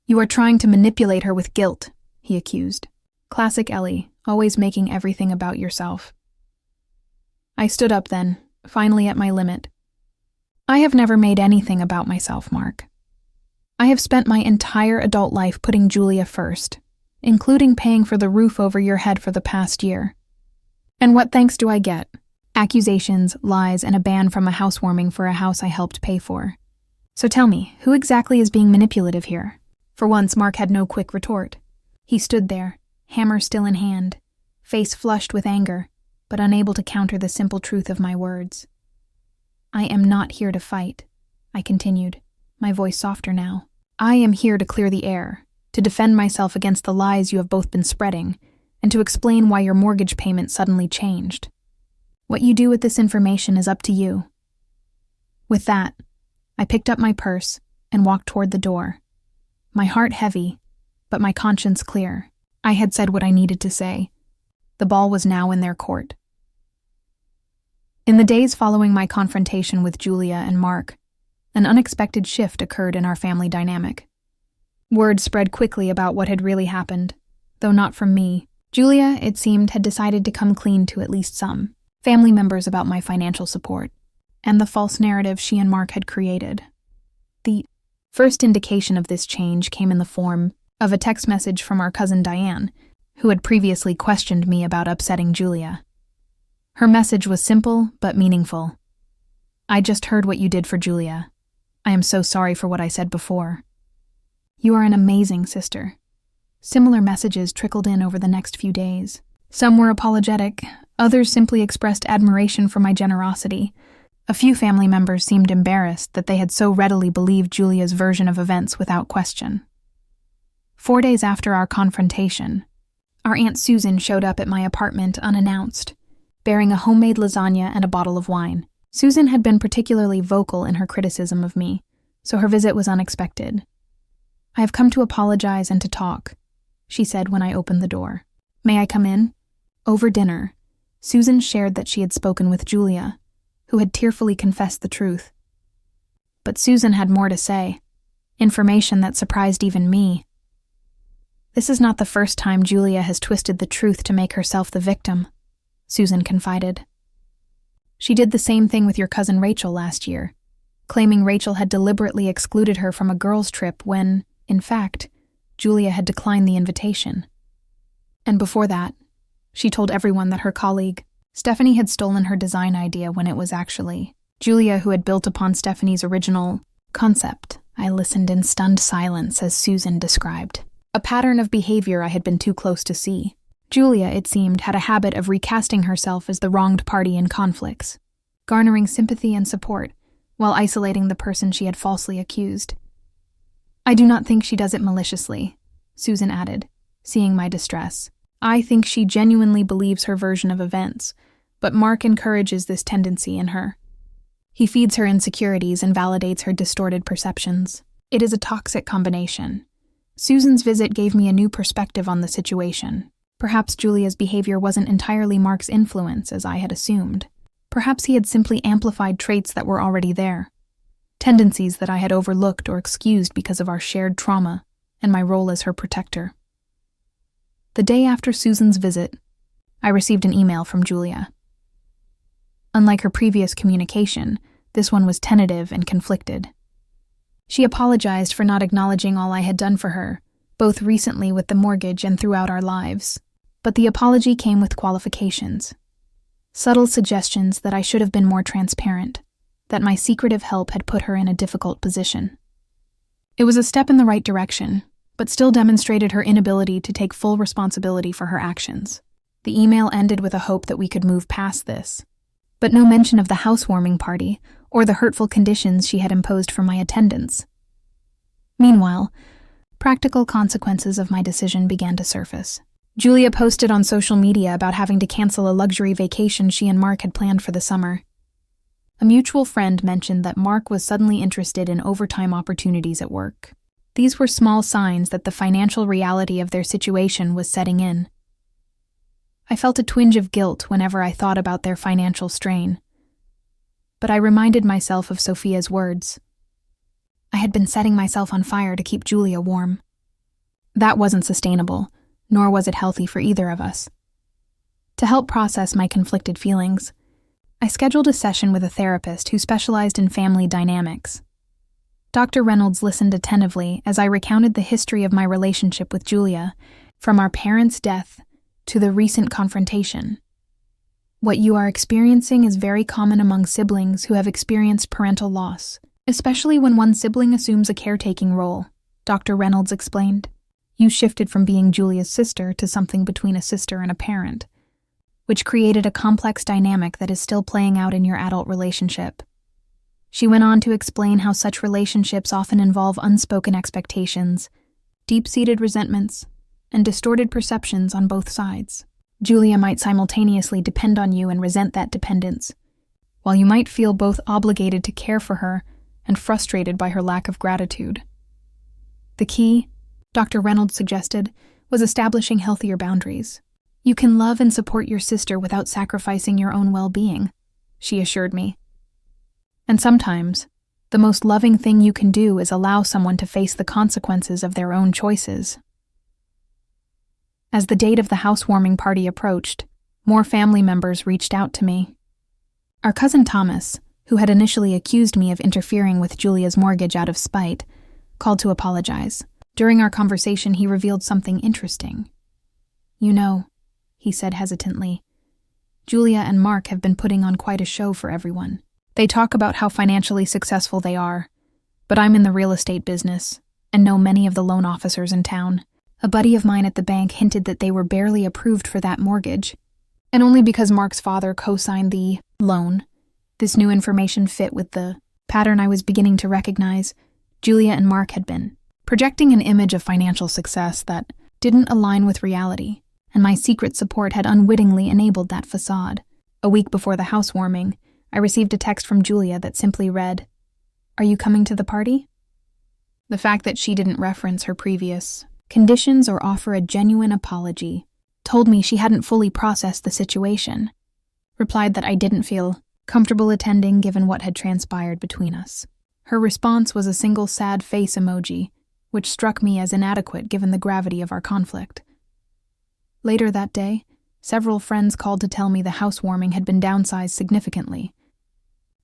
You are trying to manipulate her with guilt, he accused. Classic Ellie, always making everything about yourself. I stood up then, finally at my limit. I have never made anything about myself, Mark. I have spent my entire adult life putting Julia first, including paying for the roof over your head for the past year. And what thanks do I get? Accusations, lies, and a ban from a housewarming for a house I helped pay for. So tell me, who exactly is being manipulative here? For once, Mark had no quick retort. He stood there, hammer still in hand, face flushed with anger, but unable to counter the simple truth of my words. I am not here to fight, I continued, my voice softer now. I am here to clear the air, to defend myself against the lies you have both been spreading, and to explain why your mortgage payment suddenly changed. What you do with this information is up to you. With that, I picked up my purse and walked toward the door, my heart heavy, but my conscience clear. I had said what I needed to say. The ball was now in their court. In the days following my confrontation with Julia and Mark, an unexpected shift occurred in our family dynamic. Word spread quickly about what had really happened, though not from me. Julia, it seemed, had decided to come clean to at least some family members about my financial support, and the false narrative she and Mark had created. The first indication of this change came in the form of a text message from our cousin Diane, who had previously questioned me about upsetting Julia. Her message was simple but meaningful. I just heard what you did for Julia. I am so sorry for what I said before. You are an amazing sister. Similar messages trickled in over the next few days. Some were apologetic, others simply expressed admiration for my generosity. A few family members seemed embarrassed that they had so readily believed Julia's version of events without question. 4 days after our confrontation, our Aunt Susan showed up at my apartment unannounced, bearing a homemade lasagna and a bottle of wine. Susan had been particularly vocal in her criticism of me, so her visit was unexpected. I have come to apologize and to talk, she said when I opened the door. May I come in? Over dinner, Susan shared that she had spoken with Julia, who had tearfully confessed the truth. But Susan had more to say, information that surprised even me. This is not the first time Julia has twisted the truth to make herself the victim, Susan confided. She did the same thing with your cousin Rachel last year, claiming Rachel had deliberately excluded her from a girls' trip when, in fact, Julia had declined the invitation. And before that, she told everyone that her colleague, Stephanie, had stolen her design idea when it was actually Julia who had built upon Stephanie's original concept. I listened in stunned silence as Susan described a pattern of behavior I had been too close to see. Julia, it seemed, had a habit of recasting herself as the wronged party in conflicts, garnering sympathy and support while isolating the person she had falsely accused. I do not think she does it maliciously, Susan added, seeing my distress. I think she genuinely believes her version of events, but Mark encourages this tendency in her. He feeds her insecurities and validates her distorted perceptions. It is a toxic combination. Susan's visit gave me a new perspective on the situation. Perhaps Julia's behavior wasn't entirely Mark's influence, as I had assumed. Perhaps he had simply amplified traits that were already there, tendencies that I had overlooked or excused because of our shared trauma and my role as her protector. The day after Susan's visit, I received an email from Julia. Unlike her previous communication, this one was tentative and conflicted. She apologized for not acknowledging all I had done for her, both recently with the mortgage and throughout our lives. But the apology came with qualifications. Subtle suggestions that I should have been more transparent, that my secretive help had put her in a difficult position. It was a step in the right direction, but still demonstrated her inability to take full responsibility for her actions. The email ended with a hope that we could move past this, but no mention of the housewarming party or the hurtful conditions she had imposed for my attendance. Meanwhile, practical consequences of my decision began to surface. Julia posted on social media about having to cancel a luxury vacation she and Mark had planned for the summer. A mutual friend mentioned that Mark was suddenly interested in overtime opportunities at work. These were small signs that the financial reality of their situation was setting in. I felt a twinge of guilt whenever I thought about their financial strain. But I reminded myself of Sophia's words. I had been setting myself on fire to keep Julia warm. That wasn't sustainable, nor was it healthy for either of us. To help process my conflicted feelings, I scheduled a session with a therapist who specialized in family dynamics. Dr. Reynolds listened attentively as I recounted the history of my relationship with Julia, from our parents' death to the recent confrontation. What you are experiencing is very common among siblings who have experienced parental loss, especially when one sibling assumes a caretaking role, Dr. Reynolds explained. You shifted from being Julia's sister to something between a sister and a parent, which created a complex dynamic that is still playing out in your adult relationship. She went on to explain how such relationships often involve unspoken expectations, deep-seated resentments, and distorted perceptions on both sides. Julia might simultaneously depend on you and resent that dependence, while you might feel both obligated to care for her and frustrated by her lack of gratitude. The key, Dr. Reynolds suggested, was establishing healthier boundaries. You can love and support your sister without sacrificing your own well-being, she assured me. And sometimes, the most loving thing you can do is allow someone to face the consequences of their own choices. As the date of the housewarming party approached, more family members reached out to me. Our cousin Thomas, who had initially accused me of interfering with Julia's mortgage out of spite, called to apologize. During our conversation, he revealed something interesting. You know, he said hesitantly, Julia and Mark have been putting on quite a show for everyone. They talk about how financially successful they are, but I'm in the real estate business and know many of the loan officers in town. A buddy of mine at the bank hinted that they were barely approved for that mortgage, and only because Mark's father co-signed the loan. This new information fit with the pattern I was beginning to recognize. Julia and Mark had been projecting an image of financial success that didn't align with reality, and my secret support had unwittingly enabled that facade. A week before the housewarming, I received a text from Julia that simply read, "Are you coming to the party?" The fact that she didn't reference her previous conditions or offer a genuine apology told me she hadn't fully processed the situation. Replied that I didn't feel comfortable attending given what had transpired between us. Her response was a single sad face emoji, which struck me as inadequate given the gravity of our conflict. Later that day, several friends called to tell me the housewarming had been downsized significantly.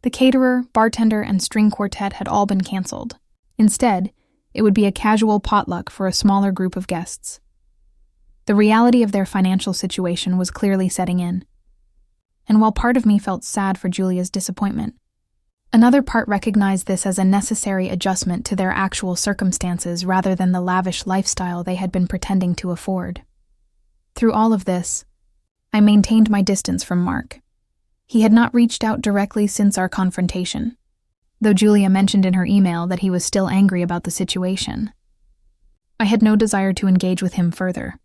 The caterer, bartender, and string quartet had all been canceled. Instead, it would be a casual potluck for a smaller group of guests. The reality of their financial situation was clearly setting in. And while part of me felt sad for Julia's disappointment, another part recognized this as a necessary adjustment to their actual circumstances rather than the lavish lifestyle they had been pretending to afford. Through all of this, I maintained my distance from Mark. He had not reached out directly since our confrontation, though Julia mentioned in her email that he was still angry about the situation. I had no desire to engage with him further,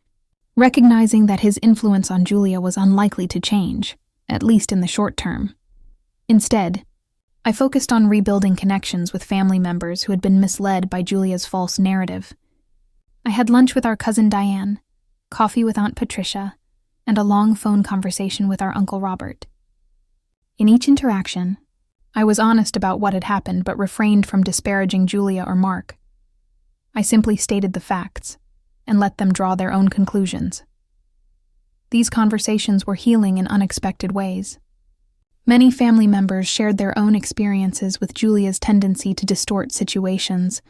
recognizing that his influence on Julia was unlikely to change, at least in the short term. Instead, I focused on rebuilding connections with family members who had been misled by Julia's false narrative. I had lunch with our cousin Diane, coffee with Aunt Patricia, and a long phone conversation with our Uncle Robert. In each interaction, I was honest about what had happened but refrained from disparaging Julia or Mark. I simply stated the facts and let them draw their own conclusions. These conversations were healing in unexpected ways. Many family members shared their own experiences with Julia's tendency to distort situations,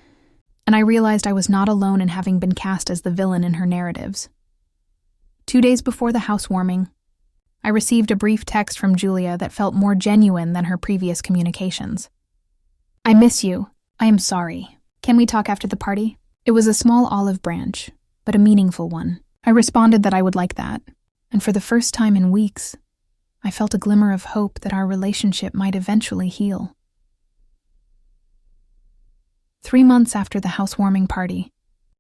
and I realized I was not alone in having been cast as the villain in her narratives. 2 days before the housewarming, I received a brief text from Julia that felt more genuine than her previous communications. "I miss you. I am sorry. Can we talk after the party?" It was a small olive branch, but a meaningful one. I responded that I would like that, and for the first time in weeks, I felt a glimmer of hope that our relationship might eventually heal. 3 months after the housewarming party,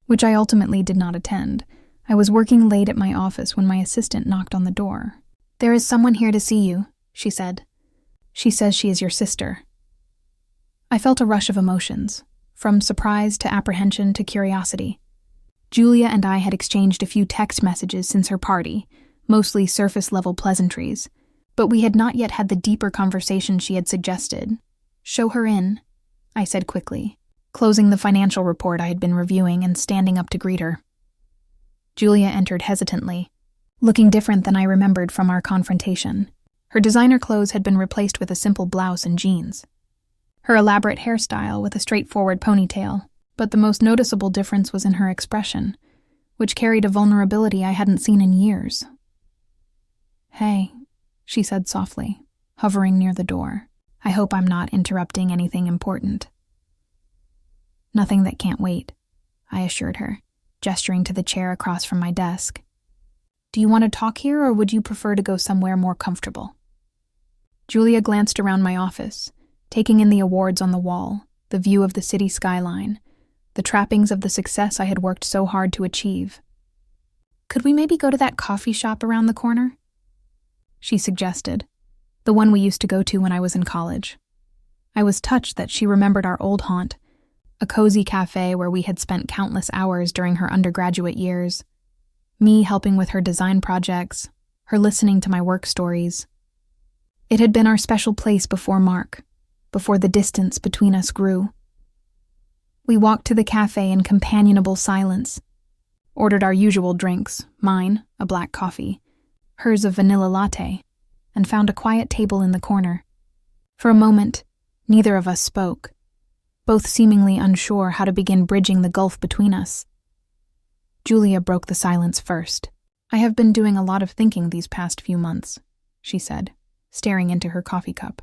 which I ultimately did not attend, I was working late at my office when my assistant knocked on the door. "There is someone here to see you," she said. "She says she is your sister." I felt a rush of emotions, from surprise to apprehension to curiosity. Julia and I had exchanged a few text messages since her party, mostly surface-level pleasantries, but we had not yet had the deeper conversation she had suggested. "Show her in," I said quickly, closing the financial report I had been reviewing and standing up to greet her. Julia entered hesitantly, looking different than I remembered from our confrontation. Her designer clothes had been replaced with a simple blouse and jeans. Her elaborate hairstyle with a straightforward ponytail, but the most noticeable difference was in her expression, which carried a vulnerability I hadn't seen in years. "Hey," she said softly, hovering near the door. "I hope I'm not interrupting anything important." "Nothing that can't wait," I assured her, gesturing to the chair across from my desk. "Do you want to talk here, or would you prefer to go somewhere more comfortable?" Julia glanced around my office, taking in the awards on the wall, the view of the city skyline, the trappings of the success I had worked so hard to achieve. "Could we maybe go to that coffee shop around the corner?" she suggested, the one we used to go to when I was in college. I was touched that she remembered our old haunt, a cozy cafe where we had spent countless hours during her undergraduate years, me helping with her design projects, her listening to my work stories. It had been our special place before Mark, before the distance between us grew. We walked to the cafe in companionable silence, ordered our usual drinks, mine, a black coffee, hers a vanilla latte, and found a quiet table in the corner. For a moment, neither of us spoke, both seemingly unsure how to begin bridging the gulf between us. Julia broke the silence first. "I have been doing a lot of thinking these past few months," she said, staring into her coffee cup.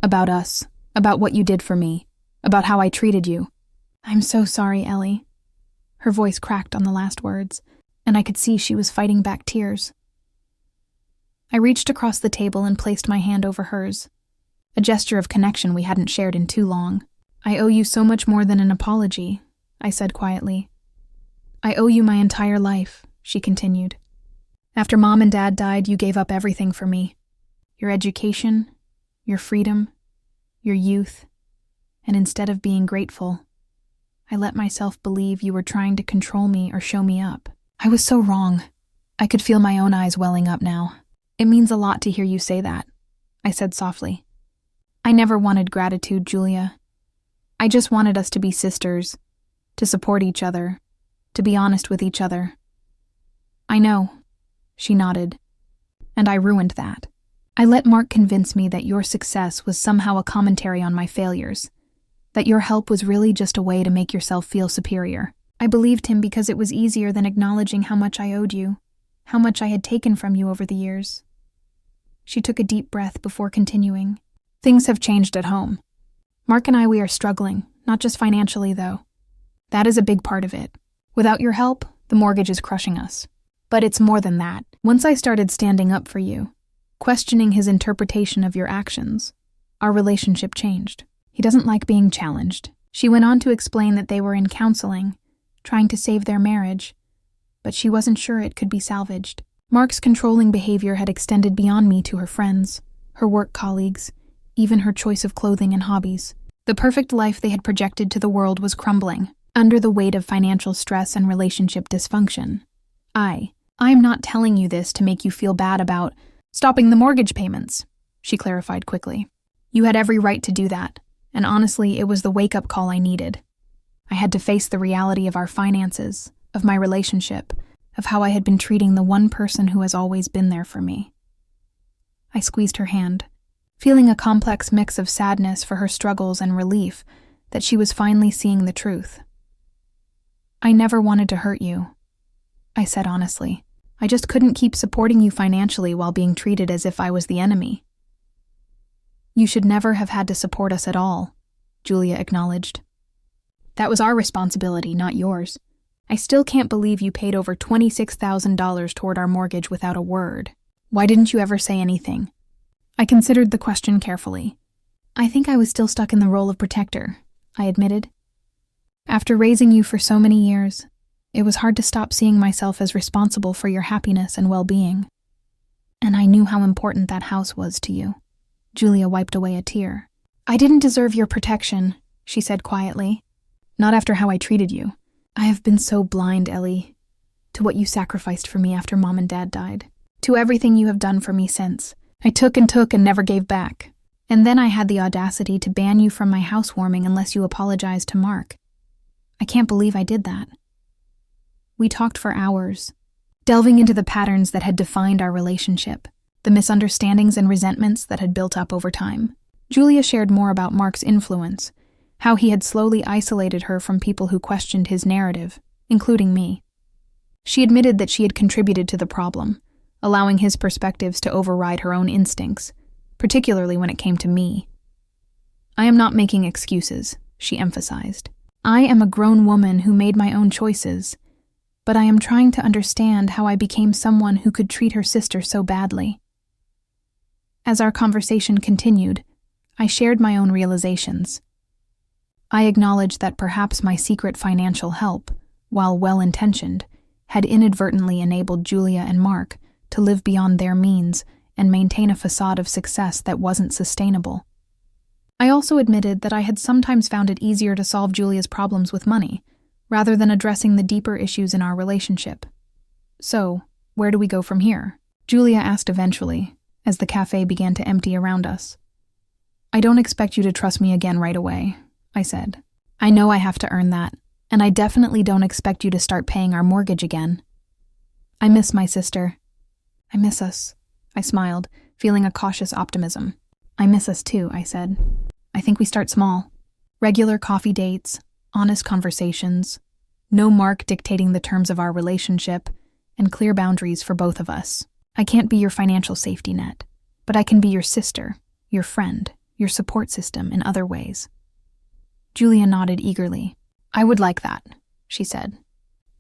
"About us, about what you did for me, about how I treated you." "I'm so sorry, Ellie." Her voice cracked on the last words, and I could see she was fighting back tears. I reached across the table and placed my hand over hers, a gesture of connection we hadn't shared in too long. "I owe you so much more than an apology," I said quietly. "I owe you my entire life," she continued. "After Mom and Dad died, you gave up everything for me. Your education, your freedom, your youth, and instead of being grateful, I let myself believe you were trying to control me or show me up. I was so wrong." I could feel my own eyes welling up now. "It means a lot to hear you say that," I said softly. "I never wanted gratitude, Julia. I just wanted us to be sisters, to support each other, to be honest with each other." "I know," she nodded, "and I ruined that. I let Mark convince me that your success was somehow a commentary on my failures, that your help was really just a way to make yourself feel superior. I believed him because it was easier than acknowledging how much I owed you, how much I had taken from you over the years." She took a deep breath before continuing. "Things have changed at home. Mark and we are struggling, not just financially, though. That is a big part of it. Without your help, the mortgage is crushing us. But it's more than that. Once I started standing up for you, questioning his interpretation of your actions, our relationship changed. He doesn't like being challenged." She went on to explain that they were in counseling, trying to save their marriage, but she wasn't sure it could be salvaged. Mark's controlling behavior had extended beyond me to her friends, her work colleagues, even her choice of clothing and hobbies. The perfect life they had projected to the world was crumbling. under the weight of financial stress and relationship dysfunction. I'm not telling you this to make you feel bad about stopping the mortgage payments, she clarified quickly. You had every right to do that, and honestly, it was the wake-up call I needed. I had to face the reality of our finances, of my relationship, of how I had been treating the one person who has always been there for me. I squeezed her hand, feeling a complex mix of sadness for her struggles and relief that she was finally seeing the truth. I never wanted to hurt you, I said honestly. I just couldn't keep supporting you financially while being treated as if I was the enemy. You should never have had to support us at all, Julia acknowledged. That was our responsibility, not yours. I still can't believe you paid over $26,000 toward our mortgage without a word. Why didn't you ever say anything? I considered the question carefully. I think I was still stuck in the role of protector, I admitted. After raising you for so many years, it was hard to stop seeing myself as responsible for your happiness and well-being. And I knew how important that house was to you. Julia wiped away a tear. I didn't deserve your protection, she said quietly. Not after how I treated you. I have been so blind, Ellie, to what you sacrificed for me after Mom and Dad died, to everything you have done for me since. I took and never gave back. And then I had the audacity to ban you from my housewarming unless you apologized to Mark. I can't believe I did that. We talked for hours, delving into the patterns that had defined our relationship, the misunderstandings and resentments that had built up over time. Julia shared more about Mark's influence, how he had slowly isolated her from people who questioned his narrative, including me. She admitted that she had contributed to the problem, allowing his perspectives to override her own instincts, particularly when it came to me. I am not making excuses, she emphasized. I am a grown woman who made my own choices, but I am trying to understand how I became someone who could treat her sister so badly. As our conversation continued, I shared my own realizations. I acknowledged that perhaps my secret financial help, while well-intentioned, had inadvertently enabled Julia and Mark to live beyond their means and maintain a facade of success that wasn't sustainable. I also admitted that I had sometimes found it easier to solve Julia's problems with money, rather than addressing the deeper issues in our relationship. So, where do we go from here? Julia asked eventually, as the cafe began to empty around us. I don't expect you to trust me again right away, I said. I know I have to earn that, and I definitely don't expect you to start paying our mortgage again. I miss my sister. I miss us, I smiled, feeling a cautious optimism. I miss us too, I said. I think we start small. Regular coffee dates, honest conversations, no Mark dictating the terms of our relationship, and clear boundaries for both of us. I can't be your financial safety net, but I can be your sister, your friend, your support system in other ways. Julia nodded eagerly. I would like that, she said.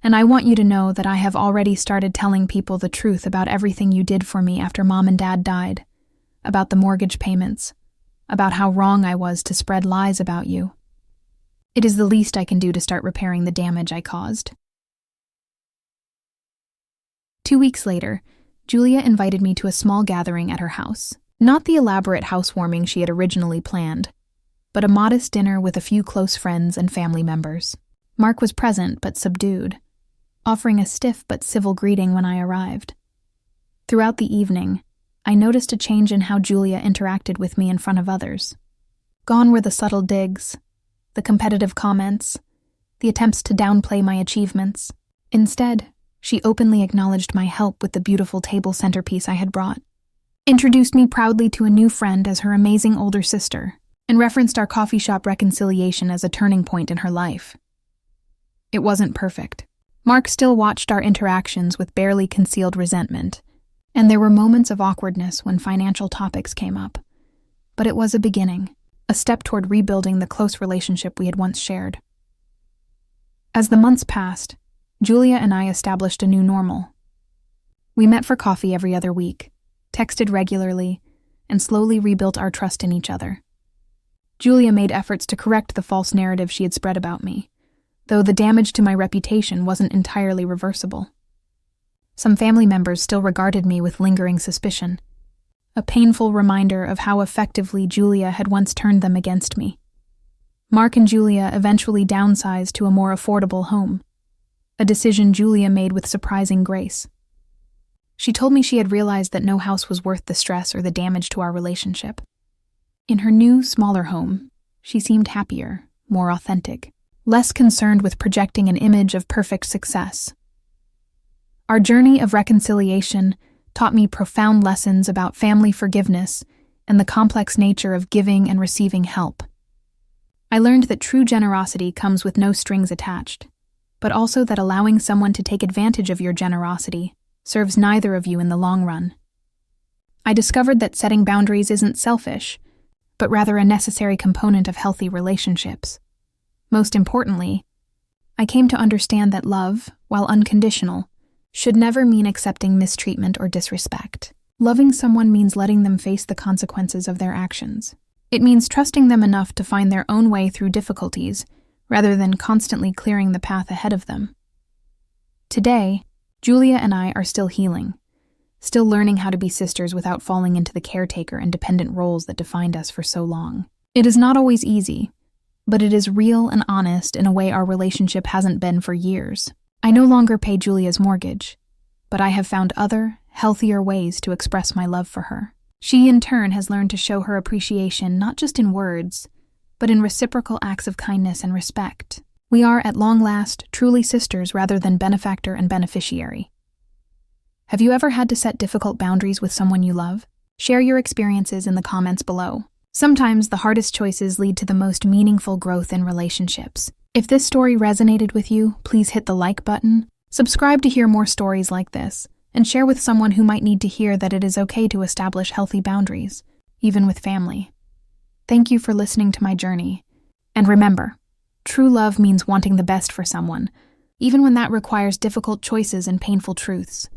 And I want you to know that I have already started telling people the truth about everything you did for me after Mom and Dad died, about the mortgage payments, about how wrong I was to spread lies about you. It is the least I can do to start repairing the damage I caused. 2 weeks later, Julia invited me to a small gathering at her house. Not the elaborate housewarming she had originally planned, but a modest dinner with a few close friends and family members. Mark was present but subdued, offering a stiff but civil greeting when I arrived. Throughout the evening, I noticed a change in how Julia interacted with me in front of others. Gone were the subtle digs, the competitive comments, the attempts to downplay my achievements. Instead, she openly acknowledged my help with the beautiful table centerpiece I had brought, introduced me proudly to a new friend as her amazing older sister, and referenced our coffee shop reconciliation as a turning point in her life. It wasn't perfect. Mark still watched our interactions with barely concealed resentment, and there were moments of awkwardness when financial topics came up. But it was a beginning, a step toward rebuilding the close relationship we had once shared. As the months passed, Julia and I established a new normal. We met for coffee every other week, texted regularly, and slowly rebuilt our trust in each other. Julia made efforts to correct the false narrative she had spread about me, though the damage to my reputation wasn't entirely reversible. Some family members still regarded me with lingering suspicion, a painful reminder of how effectively Julia had once turned them against me. Mark and Julia eventually downsized to a more affordable home, a decision Julia made with surprising grace. She told me she had realized that no house was worth the stress or the damage to our relationship. In her new, smaller home, she seemed happier, more authentic, less concerned with projecting an image of perfect success. Our journey of reconciliation taught me profound lessons about family forgiveness and the complex nature of giving and receiving help. I learned that true generosity comes with no strings attached, but also that allowing someone to take advantage of your generosity serves neither of you in the long run. I discovered that setting boundaries isn't selfish, but rather a necessary component of healthy relationships. Most importantly, I came to understand that love, while unconditional, should never mean accepting mistreatment or disrespect. Loving someone means letting them face the consequences of their actions. It means trusting them enough to find their own way through difficulties, rather than constantly clearing the path ahead of them. Today, Julia and I are still healing, still learning how to be sisters without falling into the caretaker and dependent roles that defined us for so long. It is not always easy, but it is real and honest in a way our relationship hasn't been for years. I no longer pay Julia's mortgage, but I have found other, healthier ways to express my love for her. She, in turn, has learned to show her appreciation not just in words, but in reciprocal acts of kindness and respect. We are, at long last, truly sisters rather than benefactor and beneficiary. Have you ever had to set difficult boundaries with someone you love? Share your experiences in the comments below. Sometimes the hardest choices lead to the most meaningful growth in relationships. If this story resonated with you, please hit the like button, subscribe to hear more stories like this, and share with someone who might need to hear that it is okay to establish healthy boundaries, even with family. Thank you for listening to my journey. And remember, true love means wanting the best for someone, even when that requires difficult choices and painful truths.